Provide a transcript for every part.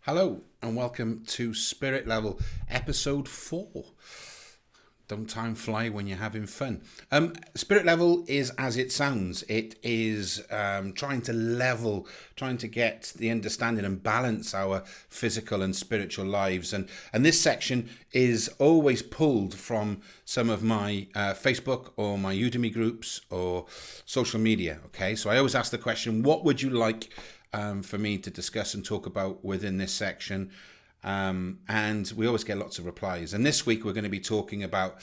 Hello and welcome to Spirit Level episode 4. Don't time fly when you're having fun. Spirit Level is as it sounds. It is trying to level, trying to get the understanding and balance our physical and spiritual lives. And this section is always pulled from some of my Facebook or my Udemy groups or social media. Okay, so I always ask the question, what would you like for me to discuss and talk about within this section? And we always get lots of replies. And this week we're going to be talking about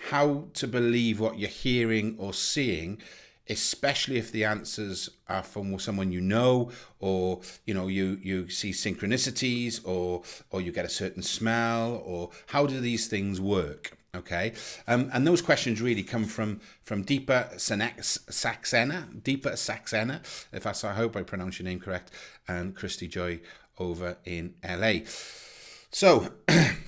how to believe what you're hearing or seeing, especially if the answers are from someone you know, or you see synchronicities, or you get a certain smell, or how do these things work? Okay, and those questions really come from Deepa Saxena, I hope I pronounce your name correct, and Christy Joy over in LA. So,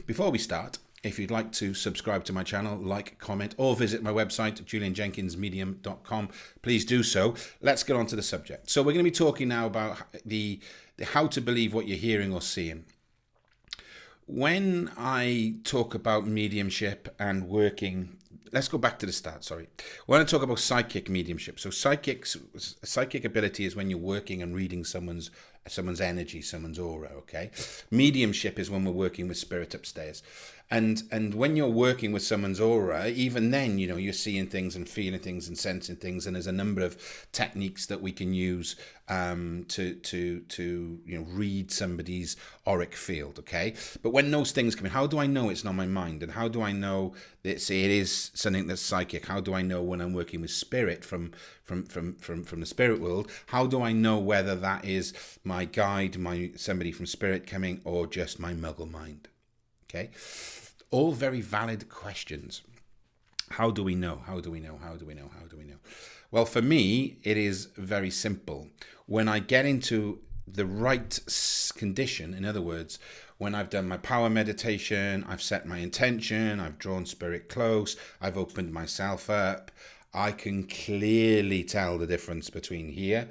before we start, if you'd like to subscribe to my channel, like, comment, or visit my website, julianjenkinsmedium.com, please do so. Let's get on to the subject. So we're going to be talking now about the how to believe what you're hearing or seeing. When I talk about mediumship and working, let's go back to the start, sorry. When I talk about psychic mediumship, so psychic ability is when you're working and reading someone's energy, someone's aura, okay? Mediumship is when we're working with spirit upstairs. And when you're working with someone's aura, even then, you're seeing things and feeling things and sensing things, and there's a number of techniques that we can use to read somebody's auric field, okay? But when those things come in, how do I know it's not my mind? And how do I know that, say, it is something that's psychic? How do I know when I'm working with spirit from the spirit world? How do I know whether that is my guide, somebody from spirit coming, or just my muggle mind? Okay, all very valid questions. How do we know? How do we know? How do we know? How do we know? Well, for me, it is very simple. When I get into the right condition, in other words, when I've done my power meditation, I've set my intention, I've drawn spirit close, I've opened myself up, I can clearly tell the difference between here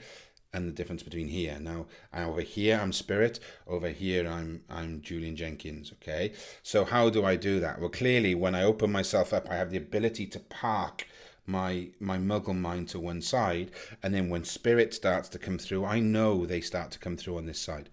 and the difference between here. Now, over here I'm spirit, over here I'm Julian Jenkins, okay? So how do I do that? Well, clearly when I open myself up, I have the ability to park my muggle mind to one side, and then when spirit starts to come through, I know they start to come through on this side.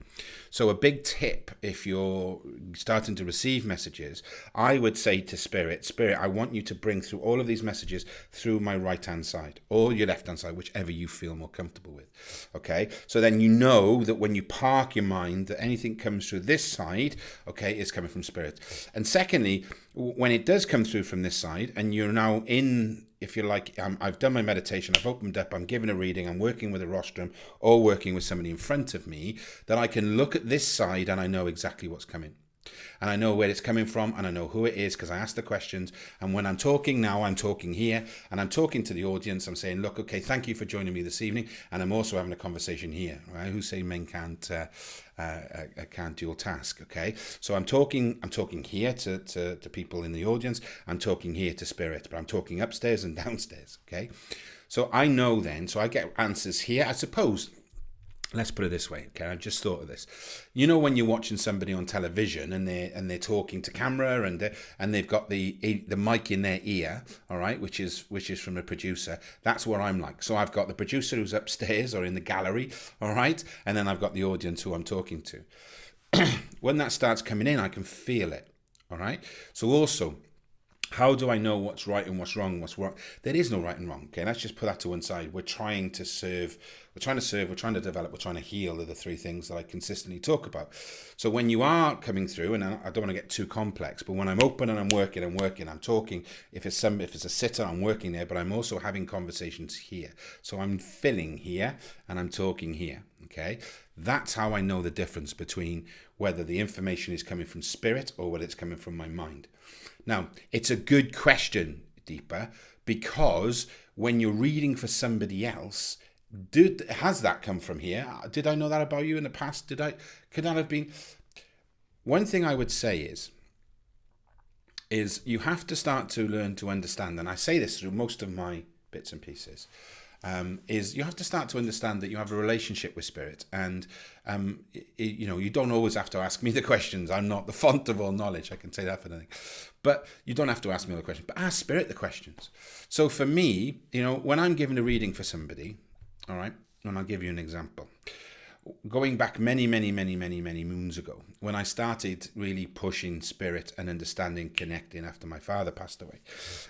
So a big tip, if you're starting to receive messages, I would say to spirit, I want you to bring through all of these messages through my right hand side or your left hand side, whichever you feel more comfortable with. Okay, so then you know that when you park your mind, that anything comes through this side, okay, is coming from spirit. And secondly, when it does come through from this side and you're now in, if you're like, I've done my meditation, I've opened up, I'm giving a reading, I'm working with a rostrum or working with somebody in front of me, that I can look at this side and I know exactly what's coming. And I know where it's coming from and I know who it is because I ask the questions. And when I'm talking now, I'm talking here and I'm talking to the audience. I'm saying, look, okay, thank you for joining me this evening. And I'm also having a conversation here, right? Who say men can't dual task, okay? So I'm talking here to people in the audience. I'm talking here to spirit, but I'm talking upstairs and downstairs, okay? So I know then, so I get answers here, I suppose. Let's put it this way, okay? I just thought of this. You know when you're watching somebody on television and they're talking to camera and they've got the mic in their ear, all right, which is from the producer. That's what I'm like. So I've got the producer who's upstairs or in the gallery, all right, and then I've got the audience who I'm talking to. When that starts coming in, I can feel it, all right. So also, how do I know what's right and what's wrong? There is no right and wrong. Okay, let's just put that to one side. We're trying to serve, we're trying to develop, we're trying to heal are the three things that I consistently talk about. So when you are coming through, and I don't want to get too complex, but when I'm open and I'm working, I'm talking. If it's a sitter, I'm working there, but I'm also having conversations here. So I'm filling here and I'm talking here. Okay, that's how I know the difference between whether the information is coming from spirit or whether it's coming from my mind. Now, it's a good question, Deepa, because when you're reading for somebody else, has that come from here? Did I know that about you in the past? Could that have been? One thing I would say is you have to start to learn to understand, and I say this through most of my bits and pieces, is you have to start to understand that you have a relationship with spirit, and you don't always have to ask me the questions. I'm not the font of all knowledge, I can say that for nothing, but you don't have to ask me all the questions, but ask spirit the questions. So for me, when I'm giving a reading for somebody, all right, and I'll give you an example. Going back many moons ago, when I started really pushing spirit and understanding, connecting after my father passed away,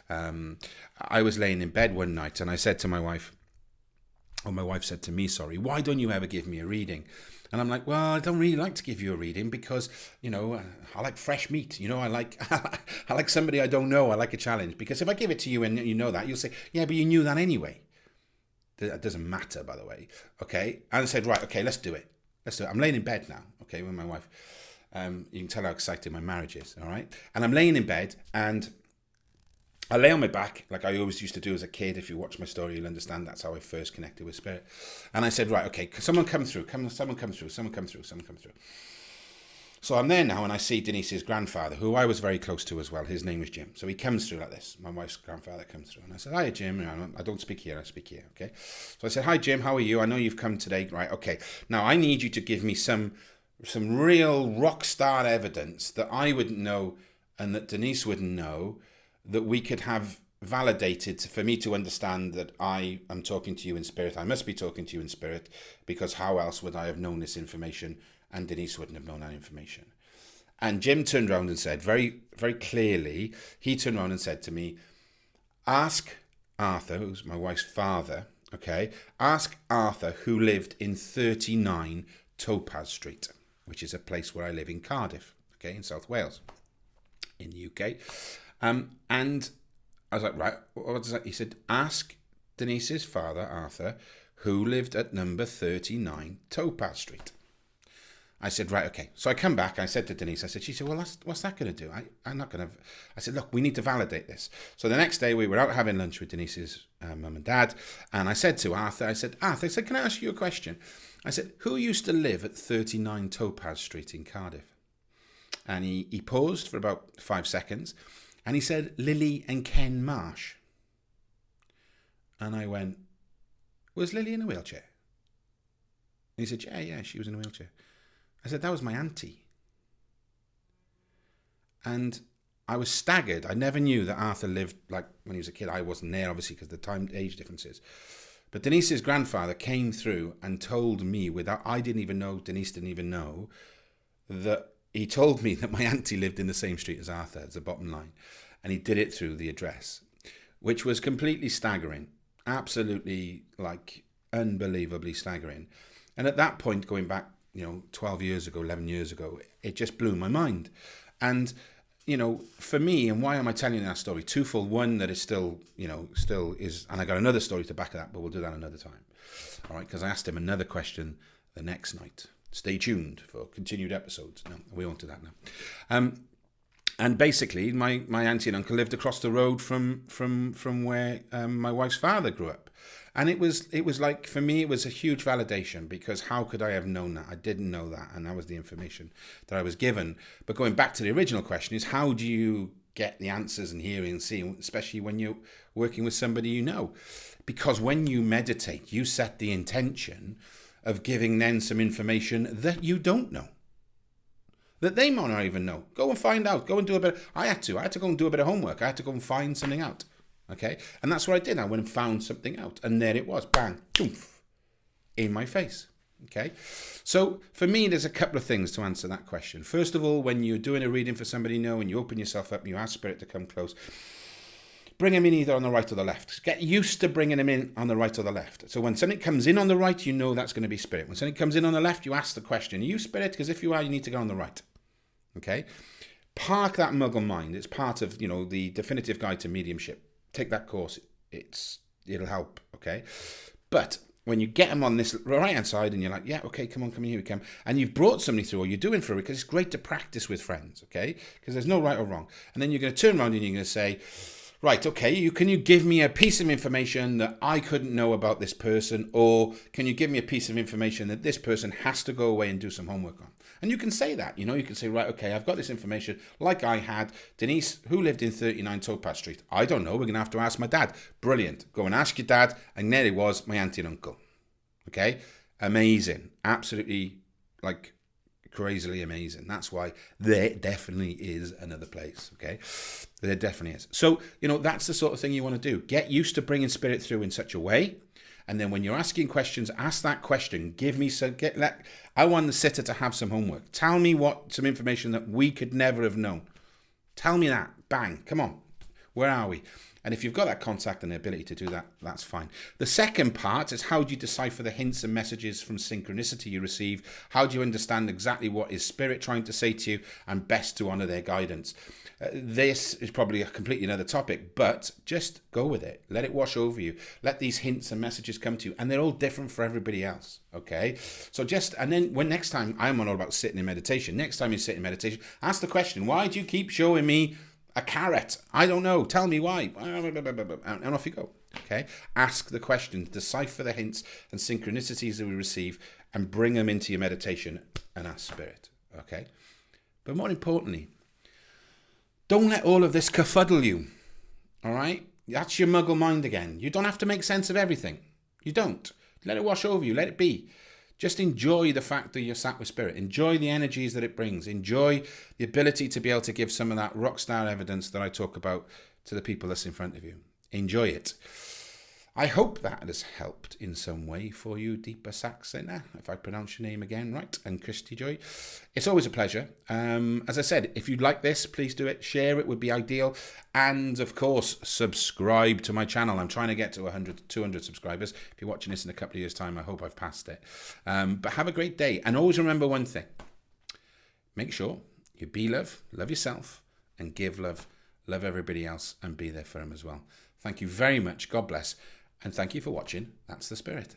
I was laying in bed one night and I said to my wife, or my wife said to me, sorry, why don't you ever give me a reading? And I'm like, well, I don't really like to give you a reading because, I like fresh meat. I like I like somebody I don't know. I like a challenge. Because if I give it to you and you know that, you'll say, yeah, but you knew that anyway. That doesn't matter, by the way. Okay. And I said, right, okay, let's do it. I'm laying in bed now, okay, with my wife. You can tell how excited my marriage is, all right? And I'm laying in bed and I lay on my back like I always used to do as a kid. If you watch my story, you'll understand that's how I first connected with spirit. And I said, right, okay, someone come through. Someone come through. So I'm there now and I see Denise's grandfather, who I was very close to as well. His name was Jim. So he comes through like this. My wife's grandfather comes through. And I said, hi, Jim. I don't speak here. I speak here, okay? So I said, hi, Jim. How are you? I know you've come today. Right, okay. Now, I need you to give me some real rock star evidence that I wouldn't know and that Denise wouldn't know, that we could have validated for me to understand that I am talking to you in spirit. I must be talking to you in spirit, because how else would I have known this information? And Denise wouldn't have known that information. And Jim turned around and said, very, very clearly, he turned around and said to me, ask Arthur, who's my wife's father, okay, ask Arthur who lived in 39 Topaz Street, which is a place where I live in Cardiff, okay, in South Wales, in the UK. And I was like, right, what does that? He said, ask Denise's father, Arthur, who lived at number 39 Topaz Street. I said, right, okay. So I come back, I said to Denise, she said, well, what's that going to do? I'm not going to, I said, look, we need to validate this. So the next day we were out having lunch with Denise's mum and dad. And I said to Arthur, Arthur, can I ask you a question? I said, who used to live at 39 Topaz Street in Cardiff? And he paused for about 5 seconds. And he said, Lily and Ken Marsh. And I went, was Lily in a wheelchair? And he said, yeah, she was in a wheelchair. I said, that was my auntie. And I was staggered. I never knew that Arthur lived, like when he was a kid. I wasn't there, obviously, because of the age differences. But Denise's grandfather came through and told me, I didn't even know, Denise didn't even know, that he told me that my auntie lived in the same street as Arthur, as the bottom line. And he did it through the address, which was completely staggering. Absolutely, unbelievably staggering. And at that point, going back, 12 years ago, 11 years ago, it just blew my mind. And, for me, and why am I telling you that story? Twofold. One, that is still is, and I got another story to back that, but we'll do that another time. All right, because I asked him another question the next night. Stay tuned for continued episodes. No, we won't do that now. And basically, my auntie and uncle lived across the road from where my wife's father grew up. And it was like, for me, it was a huge validation, because how could I have known that? I didn't know that, and that was the information that I was given. But going back to the original question is, how do you get the answers and hearing and seeing, especially when you're working with somebody you know? Because when you meditate, you set the intention of giving them some information that you don't know, that they might not even know. Go and find out. Go and do a bit. I had to go and do a bit of homework. I had to go and find something out. Okay, and that's what I did. I went and found something out, and there it was, bang, choof, in my face. Okay, so for me, there's a couple of things to answer that question. First of all, when you're doing a reading for somebody new and you open yourself up and you ask spirit to come close, bring them in either on the right or the left. Get used to bringing them in on the right or the left. So when something comes in on the right, you know that's going to be spirit. When something comes in on the left, you ask the question, are you spirit? Because if you are, you need to go on the right. Okay, park that muggle mind. It's part of, the definitive guide to mediumship. Take that course. It'll help, okay? But when you get them on this right-hand side and you're like, yeah, okay, come on, here we come. And you've brought somebody through, or you're doing for it, because it's great to practice with friends, okay? Because there's no right or wrong. And then you're going to turn around and you're going to say, right, okay, can you give me a piece of information that I couldn't know about this person, or can you give me a piece of information that this person has to go away and do some homework on? And you can say that, you can say, right, okay, I've got this information like I had. Denise, who lived in 39 Topaz Street? I don't know, we're going to have to ask my dad. Brilliant. Go and ask your dad. And there it was, my auntie and uncle. Okay? Amazing. Absolutely, like, crazily amazing. That's why there definitely is another place. Okay? There definitely is. So, that's the sort of thing you want to do. Get used to bringing spirit through in such a way. And then when you're asking questions, ask that question. I want the sitter to have some homework. Tell me some information that we could never have known. Tell me that. Bang. Come on. Where are we? And if you've got that contact and the ability to do that, that's fine. The second part is, how do you decipher the hints and messages from synchronicity you receive? How do you understand exactly what is spirit trying to say to you, and best to honor their guidance? This is probably a completely another topic, but just go with it. Let it wash over you. Let these hints and messages come to you, and they're all different for everybody else. Okay, so and then next time, I'm all about sitting in meditation. Next time you sit in meditation, ask the question: why do you keep showing me a carrot? I don't know. Tell me why. And off you go. Okay, ask the questions, decipher the hints and synchronicities that we receive, and bring them into your meditation and ask spirit. Okay, but more importantly, don't let all of this kerfuddle you, all right? That's your muggle mind again. You don't have to make sense of everything. You don't. Let it wash over you. Let it be. Just enjoy the fact that you're sat with spirit. Enjoy the energies that it brings. Enjoy the ability to be able to give some of that rock star evidence that I talk about to the people that's in front of you. Enjoy it. I hope that has helped in some way for you, Deepa Saxena, if I pronounce your name again right, and Christy Joy. It's always a pleasure. As I said, if you'd like this, please do it. Share it would be ideal. And, of course, subscribe to my channel. I'm trying to get to 100, 200 subscribers. If you're watching this in a couple of years' time, I hope I've passed it. But have a great day. And always remember one thing. Make sure you be love, love yourself, and give love, love everybody else, and be there for them as well. Thank you very much. God bless. And thank you for watching. That's the Spirit.